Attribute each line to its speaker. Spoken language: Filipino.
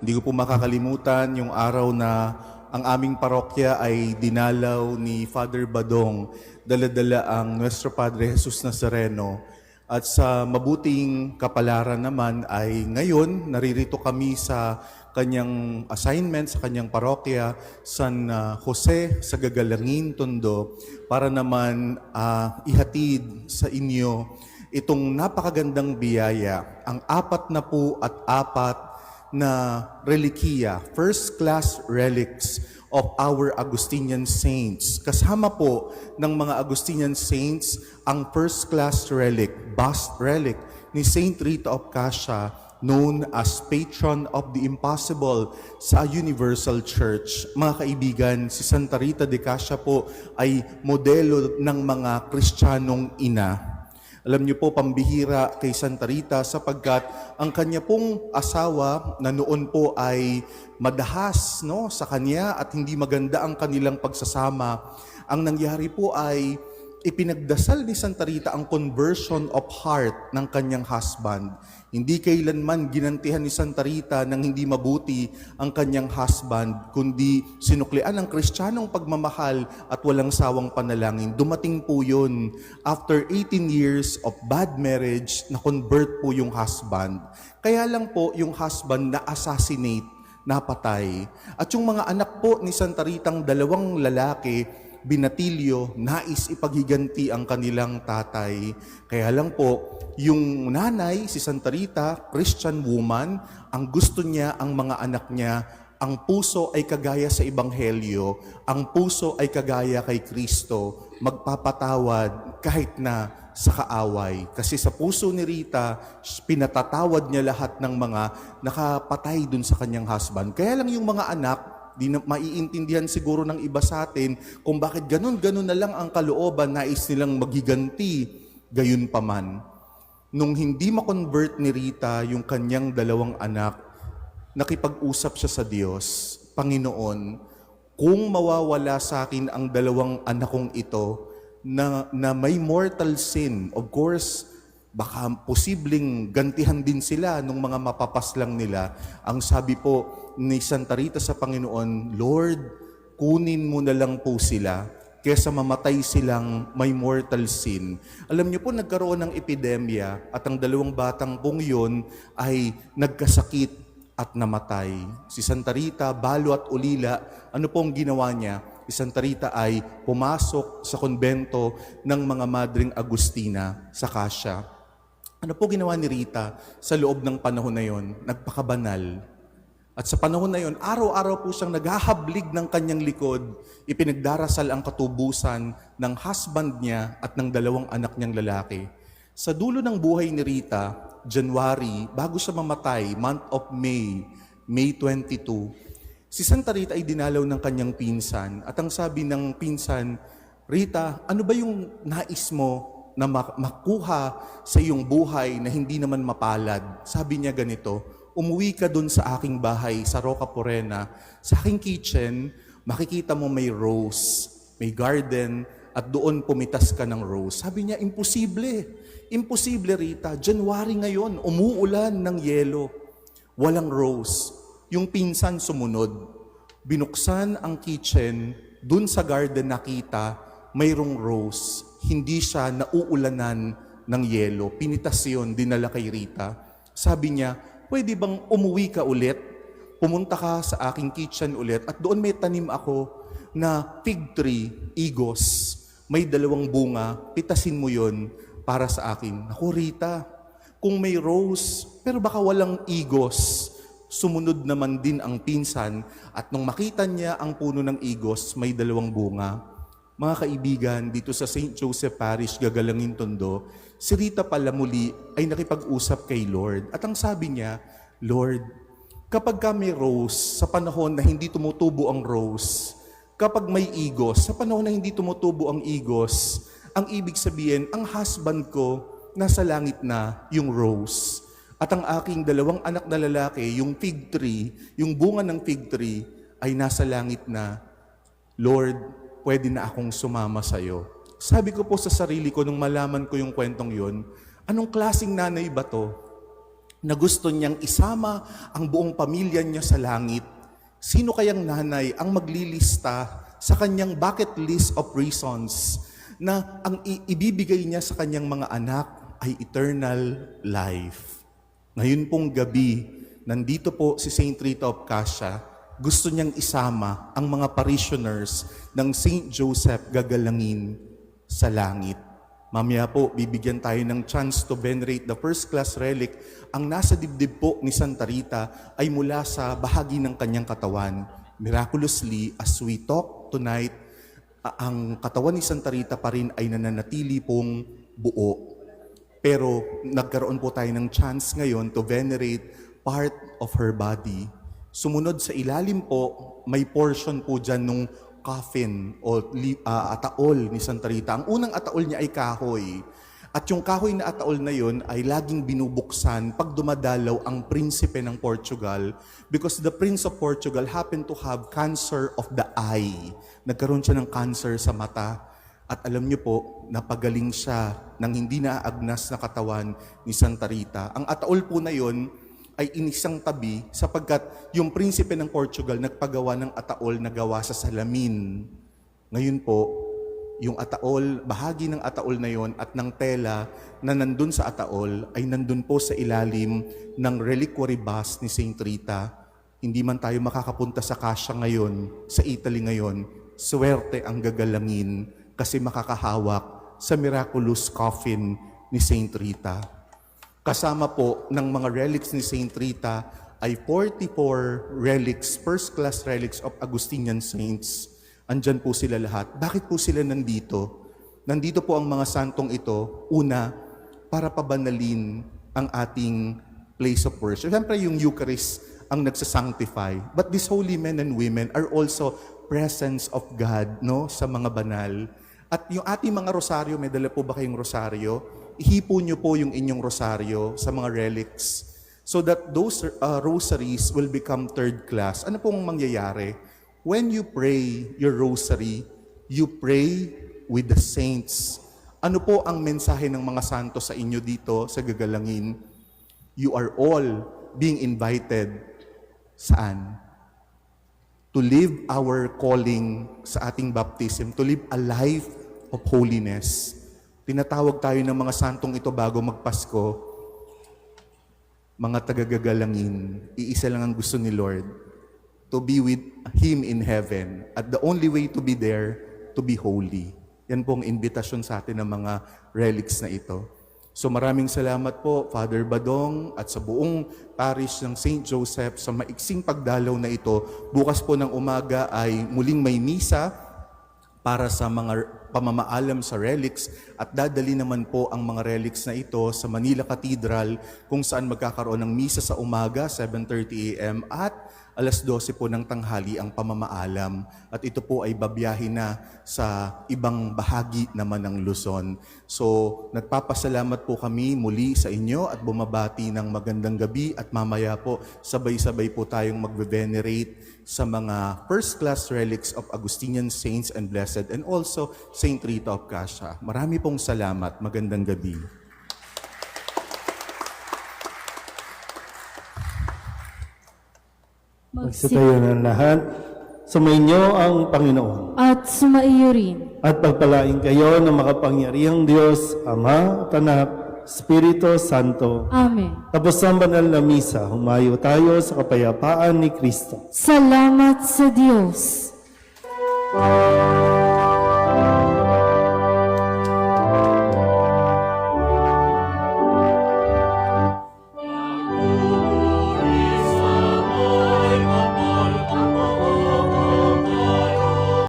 Speaker 1: Hindi ko po makakalimutan yung araw na ang aming parokya ay dinalaw ni Father Badong, dala-dala ang Nuestro Padre Jesus Nazareno. At sa mabuting kapalaran naman ay ngayon naririto kami sa kanyang assignment sa kanyang parokya San Jose sa Gagalangin, Tondo, para naman ihatid sa inyo itong napakagandang biyaya, ang 44 na relikiya, first-class relics of our Augustinian saints. Kasama po ng mga Augustinian saints ang first-class relic, bust relic ni Saint Rita of Cassia, known as Patron of the Impossible sa Universal Church. Mga kaibigan, si Santa Rita de Cassia po ay modelo ng mga Kristiyanong ina. Alam niyo po, pambihira kay Santa Rita sapagkat ang kanya pong asawa na noon po ay madahas sa kanya at hindi maganda ang kanilang pagsasama. Ang nangyari po ay ipinagdasal ni Santa Rita ang conversion of heart ng kanyang husband. Hindi kailanman ginantihan ni Santa Rita ng hindi mabuti ang kanyang husband, kundi sinuklian ng Kristiyanong pagmamahal at walang sawang panalangin. Dumating po yun. After 18 years of bad marriage, na-convert po yung husband. Kaya lang po yung husband na-assassinate, napatay. At yung mga anak po ni Santa Ritang dalawang lalaki, binatilyo, nais ipaghiganti ang kanilang tatay. Kaya lang po, yung nanay, si Santa Rita, Christian woman, ang gusto niya, ang mga anak niya, ang puso ay kagaya sa Ebanghelyo, ang puso ay kagaya kay Kristo, magpapatawad kahit na sa kaaway. Kasi sa puso ni Rita, pinatatawad niya lahat ng mga nakapatay dun sa kanyang husband. Kaya lang yung mga anak, di na maiintindihan siguro ng iba sa atin kung bakit ganun na lang ang kalooban, nais nilang maghiganti. Gayun pa man, nung hindi ma-convert ni Rita yung kanyang dalawang anak, nakipag-usap siya sa Diyos, Panginoon, kung mawawala sa akin ang dalawang anak kong ito na may mortal sin, of course, baka posibleng gantihan din sila nung mga mapapaslang nila. Ang sabi po ni Santa Rita sa Panginoon, Lord, kunin mo na lang po sila kesa mamatay silang may mortal sin. Alam niyo po, nagkaroon ng epidemya at ang dalawang batang pong yun ay nagkasakit at namatay. Si Santa Rita, balo at ulila, ano pong ginawa niya? Si Santa Rita ay pumasok sa konbento ng mga Madring Agustina sa Cassia. Ano po ginawa ni Rita sa loob ng panahon na yon? Nagpakabanal. At sa panahon na yon, araw-araw po siyang naghahablig ng kanyang likod. Ipinagdarasal ang katubusan ng husband niya at ng dalawang anak niyang lalaki. Sa dulo ng buhay ni Rita, January, bago siya mamatay, month of May 22, si Santa Rita ay dinalaw ng kanyang pinsan. At ang sabi ng pinsan, Rita, ano ba yung nais mo na makuha sa iyong buhay na hindi naman mapalad? Sabi niya ganito, umuwi ka dun sa aking bahay, sa Roca Porena, sa aking kitchen, makikita mo may rose, may garden, at doon pumitas ka ng rose. Sabi niya, imposible. Imposible, Rita. January ngayon, umuulan ng yelo. Walang rose. Yung pinsan sumunod. Binuksan ang kitchen, dun sa garden nakita, mayroong rose. Hindi siya nauulanan ng yelo. Pinitas yun, dinala kay Rita. Sabi niya, pwede bang umuwi ka ulit? Pumunta ka sa aking kitchen ulit at doon may tanim ako na fig tree, igos. May 2 bunga, pitasin mo yun para sa akin. Naku Rita, kung may rose, pero baka walang igos. Sumunod naman din ang pinsan at nung makita niya ang puno ng igos, may 2 bunga. Mga kaibigan, dito sa St. Joseph Parish, Gagalangin, Tondo, si Rita pala muli ay nakipag-usap kay Lord. At ang sabi niya, Lord, kapag may rose, sa panahon na hindi tumutubo ang rose, kapag may igos, sa panahon na hindi tumutubo ang igos, ang ibig sabihin, ang husband ko, nasa langit na yung rose. At ang aking 2 anak na lalaki, yung fig tree, yung bunga ng fig tree, ay nasa langit na. Lord, pwede na akong sumama sa iyo. Sabi ko po sa sarili ko nung malaman ko yung kwentong yun, anong klaseng nanay ba to? na gusto niyang isama ang buong pamilya niya sa langit, sino kayang nanay ang maglilista sa kanyang bucket list of reasons na ang ibibigay niya sa kanyang mga anak ay eternal life? Ngayon pong gabi, nandito po si Saint Rita of Cassia, gusto niyang isama ang mga parishioners ng Saint Joseph gagalangin sa langit. Mamaya po, bibigyan tayo ng chance to venerate the first class relic. Ang nasa dibdib po ni Santa Rita ay mula sa bahagi ng kanyang katawan. Miraculously, as we talk tonight, ang katawan ni Santa Rita pa rin ay nananatili pong buo. Pero nagkaroon po tayo ng chance ngayon to venerate part of her body. Sumunod sa ilalim po, may portion po dyan nung coffin o ataol ni Santa Rita. Ang unang ataol niya ay kahoy. At yung kahoy na ataol na yun ay laging binubuksan pag dumadalaw ang prinsipe ng Portugal, because the Prince of Portugal happened to have cancer of the eye. Nagkaroon siya ng cancer sa mata. At alam niyo po, napagaling siya ng hindi naaagnas na katawan ni Santa Rita. Ang ataol po na yun ay inisang tabi sapagkat yung prinsipe ng Portugal nagpagawa ng ataol na gawa sa salamin. Ngayon po, yung ataol, bahagi ng ataol na yon at ng tela na nandun sa ataol ay nandun po sa ilalim ng reliquary bust ni Saint Rita. Hindi man tayo makakapunta sa Cassia ngayon, sa Italy ngayon, swerte ang gagalangin kasi makakahawak sa miraculous coffin ni Saint Rita. Kasama po ng mga relics ni Saint Rita ay 44 relics, first-class relics of Augustinian saints. Andyan po sila lahat. Bakit po sila nandito? Nandito po ang mga santong ito, una, para pabanalin ang ating place of worship. Siyempre yung Eucharist ang nagsasanctify. But these holy men and women are also presence of God, no, sa mga banal. At yung ating mga rosaryo, may dala po ba kayong rosaryo? Ihipo nyo po yung inyong rosaryo sa mga relics so that those rosaries will become third class. Ano pong mangyayari? When you pray your rosary, you pray with the saints. Ano po ang mensahe ng mga santo sa inyo dito sa gagalangin? You are all being invited, saan? To live our calling sa ating baptism, to live a life of holiness. Tinatawag tayo ng mga santong ito bago magpasko, mga tagagagalangin, iisa lang ang gusto ni Lord, to be with Him in heaven. At the only way to be there, to be holy. Yan po ang invitasyon sa atin ng mga relics na ito. So maraming salamat po, Father Badong, at sa buong parish ng St. Joseph sa maiksing pagdalaw na ito. Bukas po ng umaga ay muling may misa para sa mga pamamaalam sa relics at dadali naman po ang mga relics na ito sa Manila Cathedral kung saan magkakaroon ng misa sa umaga, 7:30 a.m. at alas 12 po ng tanghali ang pamamaalam. At ito po ay babiyahin na sa ibang bahagi naman ng Luzon. So, nagpapasalamat po kami muli sa inyo at bumabati ng magandang gabi at mamaya po sabay-sabay po tayong magbe-venerate sa mga first-class relics of Augustinian saints and blessed and also Saint Rita of Cassia. Marami pong salamat. Magandang gabi.
Speaker 2: Magsitayo ng lahat. Sumainyo ang Panginoon.
Speaker 3: At sumaiyo rin.
Speaker 2: At pagpalain kayo ng makapangyarihang Diyos, Ama, at Anak, Espiritu Santo.
Speaker 3: Amen.
Speaker 2: Tapos ang banal na misa, humayo tayo sa kapayapaan ni Kristo.
Speaker 3: Salamat sa Diyos.